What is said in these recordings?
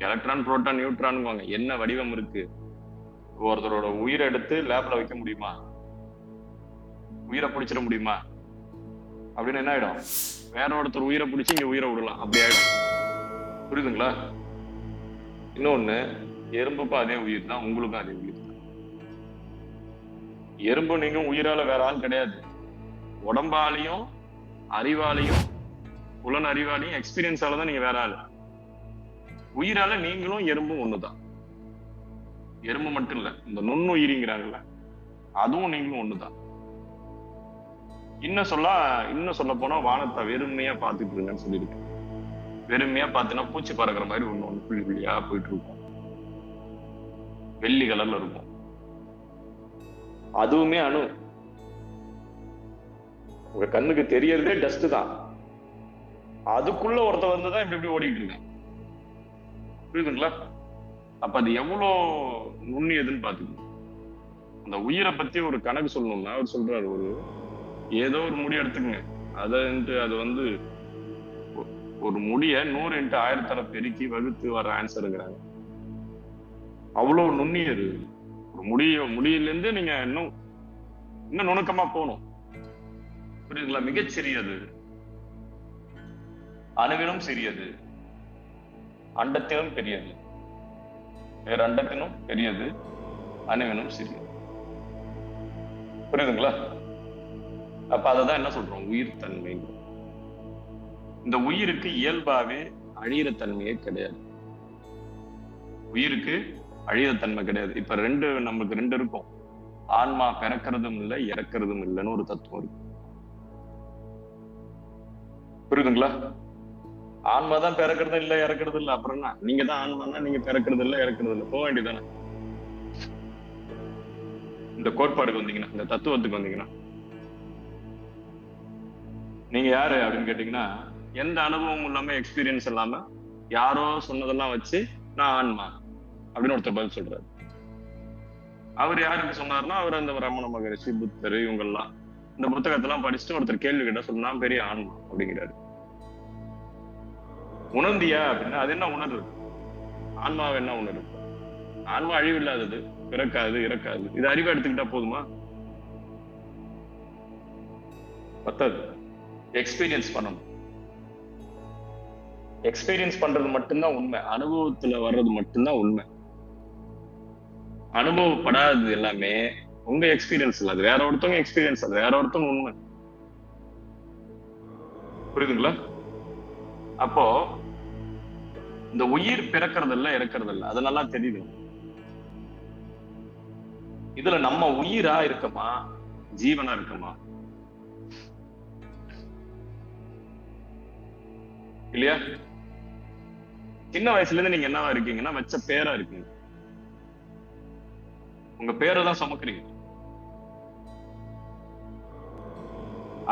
Electron, proton, neutron என்ன வடிவம் இருக்கு? ஒருத்தரோட உயிரை எடுத்து லேப்ல வைக்க முடியுமா? உயிரை பிடிச்சிட முடியுமா? அப்படின்னு என்ன ஆயிடும்? வேற ஒருத்தர் உயிரை பிடிச்சி இங்க உயிரை விடலாம், அப்படி ஆயிடும். புரியுதுங்களா? இன்னொன்னு, எறும்புக்கும் அதே உயிர் தான், உங்களுக்கும் அதே உயிர் தான். எறும்பு நீங்க உயிரால வேற ஆள் கிடையாது. உடம்பாலையும் அறிவாலையும் புலன் அறிவாலையும் எக்ஸ்பீரியன்ஸால தான் நீங்க வேற ஆள். உயிரால நீங்களும் எறும்பும் ஒண்ணுதான். எறும்பு மட்டும் இல்ல, இந்த நுண்ணுயிரிங்கிறாங்கல்ல, அதுவும் நீங்களும் ஒண்ணுதான். இன்னும் சொல்ல போனா வானத்தை வெறுமையா பாத்துட்டு இருங்கன்னு சொல்லியிருக்கு. வெறுமையா பாத்தீங்கன்னா பூச்சி பறக்கிற மாதிரி ஒண்ணு புள்ளி புள்ளியா போயிட்டு இருக்கும், வெள்ளி கலர்ல இருக்கும். அதுவுமே அணு. உங்க கண்ணுக்கு தெரியறதே டஸ்ட் தான். அதுக்குள்ள ஒருத்த வந்துதான் இப்படி ஓடிட்டு இருக்கேன். புரியுதுங்களா? அப்ப அது எவ்வளவு நுண்ணியதுன்னு பாத்துக்கணும். அந்த உயிரை பத்தி ஒரு கணக்கு சொல்லணும்னா அவர் சொல்றாரு, ஏதோ ஒரு முடி எடுத்துக்கங்க, அது ஒரு முடிய 100 × 1000 பெருக்கி வகுத்து வர ஆன்சருங்கிறாங்க. அவ்வளவு நுண்ணியது. ஒரு முடியிலிருந்து நீங்க இன்னும் நுணுக்கமா போகணும். புரியுதுங்களா? மிகச்சிறியது, அணுவினும் சிறியது, அண்டத்தினும் பெரியது, வேற அண்டத்தினும் பெரியது, அணுவினும் சிறியது. புரியுதுங்களா? அப்ப அததான் என்ன சொல்றோம்? உயிர் தன்மை. இந்த உயிருக்கு இயல்பாவே அழியிற தன்மையே கிடையாது. உயிருக்கு அழியிற தன்மை கிடையாது. இப்ப நமக்கு ரெண்டு இருக்கும். ஆன்மா பிறக்கிறதும் இல்லை, இறக்கிறதும் இல்லைன்னு ஒரு தத்துவம் இருக்கு. புரியுதுங்களா? ஆன்மா தான் பிறக்கிறது இல்லை, இறக்கிறது இல்லை. அப்புறம் என்ன? நீங்க தான் ஆன்மானா நீங்க பிறக்கிறது இல்லை, இறக்கிறது இல்லை, போக வேண்டியதானே. இந்த கோட்பாடுக்கு வந்தீங்கன்னா, இந்த தத்துவத்துக்கு வந்தீங்கன்னா, நீங்க யாரு அப்படின்னு கேட்டீங்கன்னா, எந்த அனுபவமும் இல்லாம, எக்ஸ்பீரியன்ஸ் இல்லாம, யாரோ சொன்னதெல்லாம் வச்சு நான் ஆன்மா அப்படின்னு ஒருத்தர் பதில் சொல்றாரு. அவர் யாருக்கு சொன்னாருன்னா, அவர் அந்த ரமண மகரிஷி, புத்தர், இவங்கெல்லாம் இந்த புத்தகத்தெல்லாம் படிச்சுட்டு ஒருத்தர் கேள்வி கேட்டா சொன்னா பெரிய ஆன்மா அப்படிங்கிறாரு. உணர்ந்தியா அப்படின்னா அது என்ன உணர்வு? ஆன்மாவை என்ன உணர்வு? ஆன்மா அழிவில்லாதது, பிறக்காது, இறக்காது. இது அறிவா எடுத்துக்கிட்டா போதுமா? பத்தாது. எக்ஸ்பீரியன்ஸ் பண்ணணும். எக்ஸ்பீரியன்ஸ் பண்றது மட்டும்தான் உண்மை. அனுபவத்துல வர்றது மட்டும்தான் உண்மை. அனுபவப்படாதது எல்லாமே உங்க எக்ஸ்பீரியன்ஸ் இல்ல, அது வேற ஒருத்தவங்க எக்ஸ்பீரியன்ஸ், அது வேற ஒருத்தவங்க உண்மை. புரியுதுங்களா? அப்போ இந்த உயிர் பிறக்கிறது இல்ல, இறக்கிறது இல்ல, அது நல்லா தெரியுது. இதுல நம்ம உயிரா இருக்கமா, ஜீவனா இருக்கமா? இல்லையா? சின்ன வயசுல இருந்து நீங்க என்னவா இருக்கீங்கன்னா வச்ச பேரா இருக்கீங்க. உங்க பேரை தான் சுமக்குறீங்க.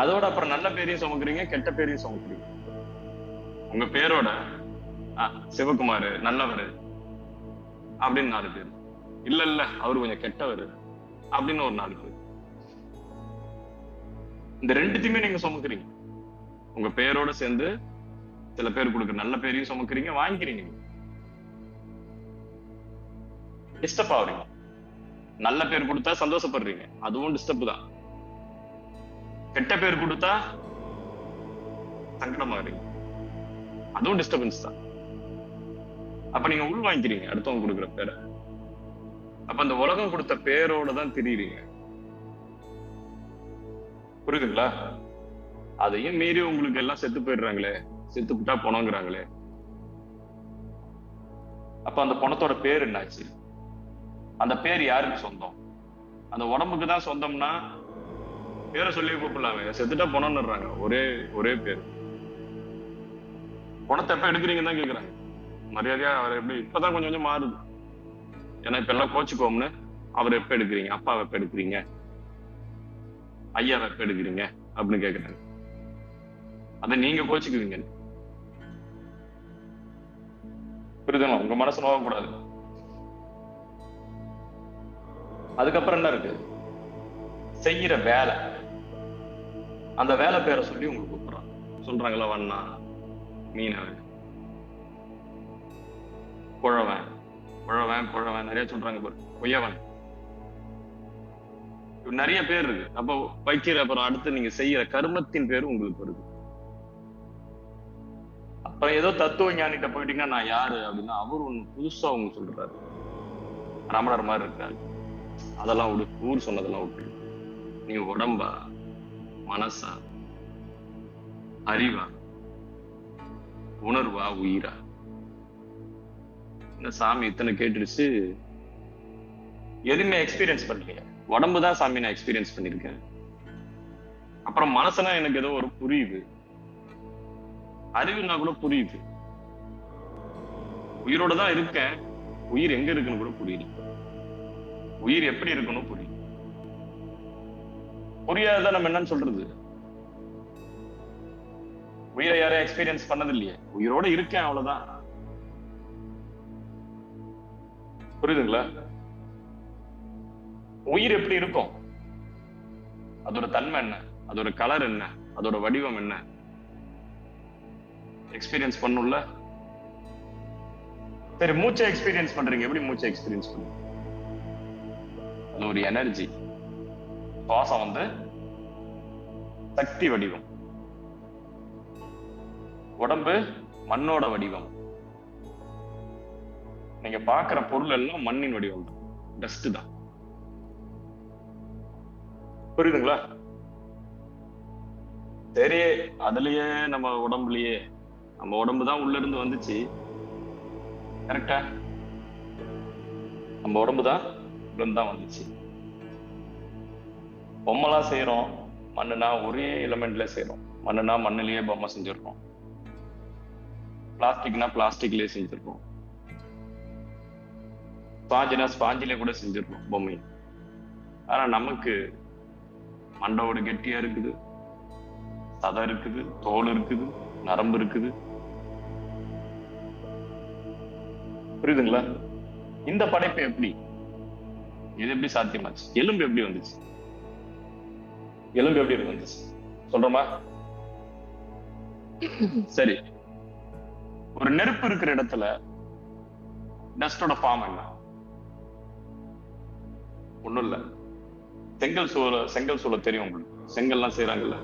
அதோட அப்புறம் நல்ல பேரையும் சுமக்குறீங்க, கெட்ட பேரையும் சுமக்குறீங்க. உங்க பேரோட சிவகுமார் நல்லவர் அப்படின்னு 4 பேர், இல்ல அவரு கொஞ்சம் கெட்டவர் அப்படின்னு ஒரு 4 பேர். இந்த ரெண்டுத்தையுமே நீங்க சுமக்குறீங்க. உங்க பேரோட சேர்ந்து சில பேர் கொடுக்குற நல்ல பேரையும் சுமக்குறீங்க, வாங்கிக்கிறீங்க. டிஸ்டர்ப் ஆகுறீங்க. நல்ல பேர் கொடுத்தா சந்தோஷப்படுறீங்க, அதுவும் டிஸ்டர்ப் தான். கெட்ட பேர் கொடுத்தா சங்கடமாகறீங்க, அதுவும் டிஸ்டர்பன்ஸ் தான். அப்ப நீங்க உள் வாங்கிக்கிறீங்க அடுத்தவங்க கொடுக்குற பேரை. அப்ப அந்த உலகம் கொடுத்த பேரோட தான் திரியுறீங்க. புரியுதுங்களா? அதையும் மீறி உங்களுக்கு எல்லாம் செத்து போயிடுறாங்களே, செத்து விட்டா பணங்கிறாங்களே. அப்ப அந்த பணத்தோட பேர் என்னாச்சு? அந்த பேர் யாருக்கு சொந்தம்? அந்த உடம்புக்கு தான் சொந்தம்னா பேரை சொல்லி கூப்பிடலாமே. செத்துட்டா பணம்னுறாங்க, ஒரே பேர். பணத்தை எப்ப எடுக்கிறீங்கன்னு தான் கேக்குறாங்க. மரியாதையா அவர் எப்படி இப்பதான் கொஞ்சம் கொஞ்சம் மாறுது. ஏன்னா இப்ப எல்லாம் கோச்சுக்கோம்னு, அவர் எப்ப எடுக்கிறீங்க, அப்பாவை எப்ப எடுக்கிறீங்க, ஐயாவை எப்ப எடுக்கிறீங்க அப்படின்னு கேக்குறாங்க. அதை நீங்க கோச்சுக்குவீங்க. புரியுதுங்களா? உங்க மனசு நோகக்கூடாது. அதுக்கப்புறம் என்ன இருக்கு? செய்யற வேலை. அந்த வேலை பேரை சொல்லி உங்களுக்கு கூப்பிடுறாங்க. சொல்றாங்களா, வண்ணா, மீனவன், குழவன் குழவன் குழவன் நிறைய சொல்றாங்க பாரு, கொய்யவன், நிறைய பேர் இருக்கு. அப்போ வைக்கிற அப்புறம் அடுத்து நீங்க செய்யற கர்மத்தின் பேரு உங்களுக்கு வருது. அப்புறம் ஏதோ தத்துவ ஞானிட்ட போயிட்டீங்கன்னா நான் யாரு அப்படின்னா அவரு ஒண்ணு புதுசா அவங்க சொல்றாரு, ரமணர் மாதிரி இருக்காரு. அதெல்லாம் விடு, ஊர் சொன்னதெல்லாம் விட்டு நீ உடம்பா, மனசா, அறிவா, உணர்வா, உயிரா? இந்த சாமி இத்தனை கேட்டுருச்சு, எதுவுமே எக்ஸ்பீரியன்ஸ் பண்ணலையா? உடம்புதான் சாமி நான் எக்ஸ்பீரியன்ஸ் பண்ணிருக்கேன். அப்புறம் மனசுனா எனக்கு ஏதோ ஒரு புரியுது, அறிவுனா கூட புரியுது, உயிரோட தான் இருக்கேன், உயிர் எங்க இருக்குன்னு கூட புரியுது, உயிர் எப்படி இருக்கணும் புரியுது. புரியாத நம்ம என்னன்னு சொல்றது? உயிரை யாரும் எக்ஸ்பீரியன்ஸ் பண்ணது இல்லையே, உயிரோட இருக்கேன் அவ்வளவுதான். புரியுதுங்களா? உயிர் எப்படி இருக்கும், அதோட தன்மை என்ன, அதோட கலர் என்ன, அதோட வடிவம் என்ன, எக்ஸ்பீரியன்ஸ் பண்ணும்ல. சரி, மூச்சை எக்ஸ்பீரியன்ஸ் பண்றீங்க, எப்படி மூச்சை எக்ஸ்பீரியன்ஸ் பண்ணுங்க? அது ஒரு எனர்ஜி. சுவாசம் சக்தி வடிவம், உடம்பு மண்ணோட வடிவம். நீங்க பாக்குற பொருள் எல்லாம் மண்ணின் வடிவம் தான், டஸ்ட் தான். புரியுதுங்களா? சரி, அதுலயே நம்ம உடம்புலயே நம்ம உடம்பு தான் உள்ள இருந்து வந்துச்சு, கரெக்டா? நம்ம உடம்பு தான் உள்ள இருந்து தான் வந்துச்சு. பொம்மைலாம் செய்யறோம், மண்ணுனா ஒரே எலிமெண்ட்ல செய்யறோம், மண்ணுனா மண்ணிலேயே பொம்மை செஞ்சிருக்கோம், பிளாஸ்டிக்னா பிளாஸ்டிக்லயே செஞ்சிருக்கோம், ஸ்பாஞ்சுனா ஸ்பாஞ்சிலே கூட செஞ்சிருக்கோம் பொம்மை. ஆனா நமக்கு மண்டோட கெட்டியா இருக்குது, சதை இருக்குது, தோல் இருக்குது, நரம்பு இருக்குது. புரியுதுங்களா? இந்த படைப்பு எப்படி, இது எப்படி சாத்தியமாச்சு? எலும்பு எப்படி வந்துச்சு? எலும்பு எப்படி வந்துச்சு சொல்றோமா? சரி, ஒரு நெருப்பு இருக்கிற இடத்துல டஸ்டோட ஃபார்ம் என்ன? ஒண்ணும் இல்ல, செங்கல் சூளை தெரியும் உங்களுக்கு, செங்கல்லாம் செய்யறாங்கல்ல,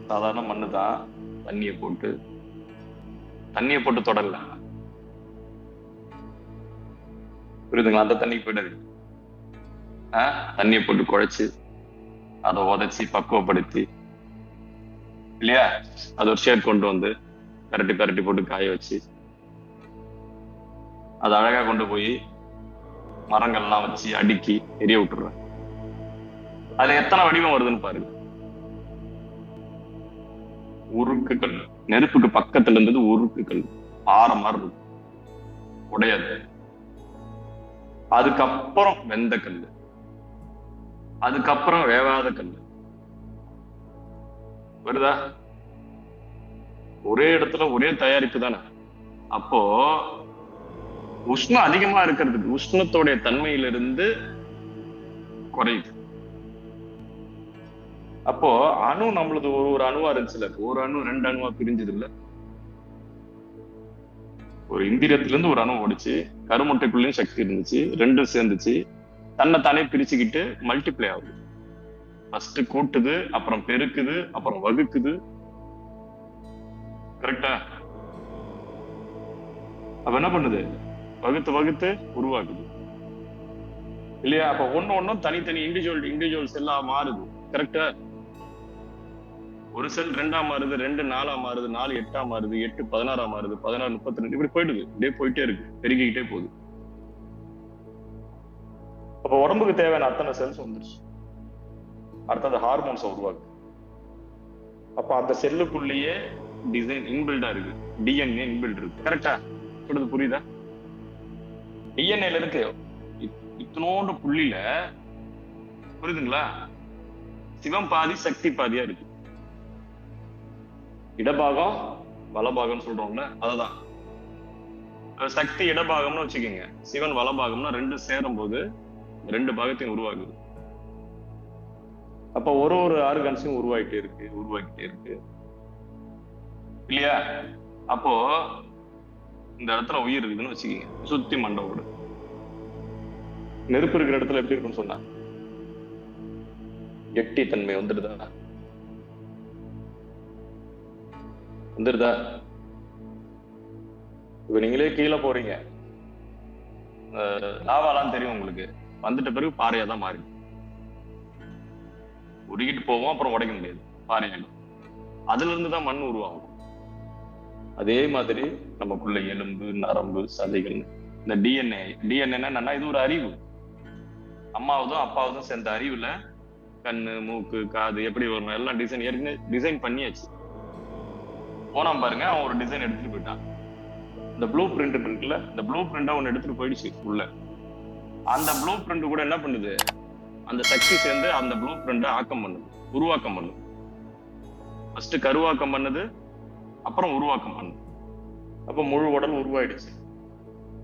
சாதாரண மண்ணு தான், தண்ணியை போட்டு தொடரல. புரியுதுங்களா? அந்த தண்ணிக்கு போயிடாது, தண்ணியை போட்டு குழைச்சு அதை உதைச்சி பக்குவப்படுத்தி இல்லையா, அது ஒரு ஷேப் கொண்டு வந்து பரட்டி போட்டு காய வச்சு அதை அழகா கொண்டு போய் மரங்கள்லாம் வச்சு அடுக்கி எரிய விட்டுறேன். அதுல எத்தனை வடிவம் வருதுன்னு பாருங்க. உருக்கு கல், நெருப்புக்கு பக்கத்துல இருந்தது உருக்கு கல், பாறை மாதிரி இருக்கும், உடையாது. அதுக்கப்புறம் வெந்த கல், அதுக்கப்புறம் வேவாத கல் வருதா? ஒரே இடத்துல ஒரே தயாரிப்பு தானே. அப்போ உஷ்ணம் அதிகமா இருக்கிறதுக்கு உஷ்ணத்தோடைய தன்மையிலிருந்து குறையுது. அப்போ அணு நம்மளது ஒரு அணுவா இருந்துச்சுல, ஒரு அணு 2 அணுவா பிரிஞ்சது இல்ல. ஒரு இந்திரியத்துல இருந்து ஒரு அணு ஓடிச்சு, கருமுட்டைக்குள்ளேயும் சக்தி இருந்துச்சு, 2 சேர்ந்துச்சு, தன்னை தானே பிரிச்சுக்கிட்டு மல்டிப்ளை ஆகுது. ஃபர்ஸ்ட் கூட்டுது, அப்புறம் பெருக்குது, அப்புறம் வகுக்குது. கரெக்டா? அப்ப என்ன பண்ணுது? வகுத்து உருவாக்குது இல்லையா? அப்ப ஒண்ணும் தனித்தனி இண்டிவிஜுவல் செல்லா மாறுது. கரெக்டா? ஒரு செல் 2ஆ மாறுது, 2 4ஆ மாறுது, 4 8ஆ மாறுது, 8 16ஆ மாறுது, 16 32, இப்படி போயிடுது, இப்படியே போயிட்டே இருக்கு, பெருகிக்கிட்டே போகுது. அப்ப உடம்புக்கு தேவையான அத்தனை செல்ஸ் வந்துருச்சு. அடுத்தது ஹார்மோன்ஸ் உருவாக்கு. அப்ப அந்த செல்லுக்குள்ளேயே டிசைன் இன்பில்டா இருக்கு, டிஎன்ஏ இன்பில்ட் இருக்கு. கரெக்டா? சொல்றது புரியுதா? டிஎன்ஏல இருக்கு இத்தனோண்டு புள்ளில, புரியுதுங்களா? சிவம் பாதி சக்தி பாதியா இருக்கு. இடபாகம் வலபாகம் சொல்றோம்ல, அதுதான் சக்தி இடபாகம்னு வச்சுக்கோங்க, சிவன் வலபாகம்னா 2 சேரும் போது 2 பாகத்தையும் உருவாகுது. அப்ப ஒரு ஆர்கன்ஸையும் உருவாக்கிட்டே இருக்கு இல்லையா? அப்போ இந்த இடத்துல உயிர் இருக்குதுன்னு வச்சுக்கீங்க, சுத்தி மண்டை ஓடு. நெருப்பு இருக்கிற இடத்துல எப்படி இருக்குன்னு சொன்னா கெட்டித்தன்மை வந்துடுதா? வந்துடுதா? இப்ப நீங்களே கீழே போறீங்க, லாவாலாம் தெரியும் உங்களுக்கு, வந்துட்ட பிறகு பாறையா தான் மாறி உருகிட்டு போவோம், அப்புறம் உடைக்க முடியாது, பாறையாகும். அதுல இருந்துதான் மண் உருவாகும். அதே மாதிரி நமக்குள்ள எலும்பு, நரம்பு, சதைகள், இந்த டிஎன்ஏ. டிஎன்ஏ என்னன்னா இது ஒரு அறிவு. அம்மாவதும் அப்பாவதும் சேர்ந்த அறிவுல கண்ணு, மூக்கு, காது எப்படி வரும் எல்லாம் டிசைன் ஏற்கனவே டிசைன் பண்ணியாச்சு. போனான் பாருங்க, அவன் ஒரு டிசைன் எடுத்துட்டு போயிட்டான். இந்த ப்ளூ பிரிண்ட் இருக்குல்ல, இந்த ப்ளூ பிரிண்ட் அவன் எடுத்துட்டு போயிடுச்சு உள்ள. அந்த ப்ளூ பிரிண்ட் கூட என்ன பண்ணுது, அந்த சக்தி சேர்ந்து அந்த ப்ளூ பிரிண்ட ஆக்கம் பண்ணுது, உருவாக்கம் பண்ணுது. ஃபர்ஸ்ட் கருவாக்கம் பண்ணுது, அப்புறம் உருவாக்கம் பண்ணுது. அப்ப முழு உடல் உருவாயிடுச்சு.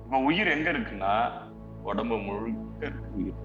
இப்ப உயிர் எங்க இருக்குன்னா உடம்பு முழுக்க இருக்கு உயிர்.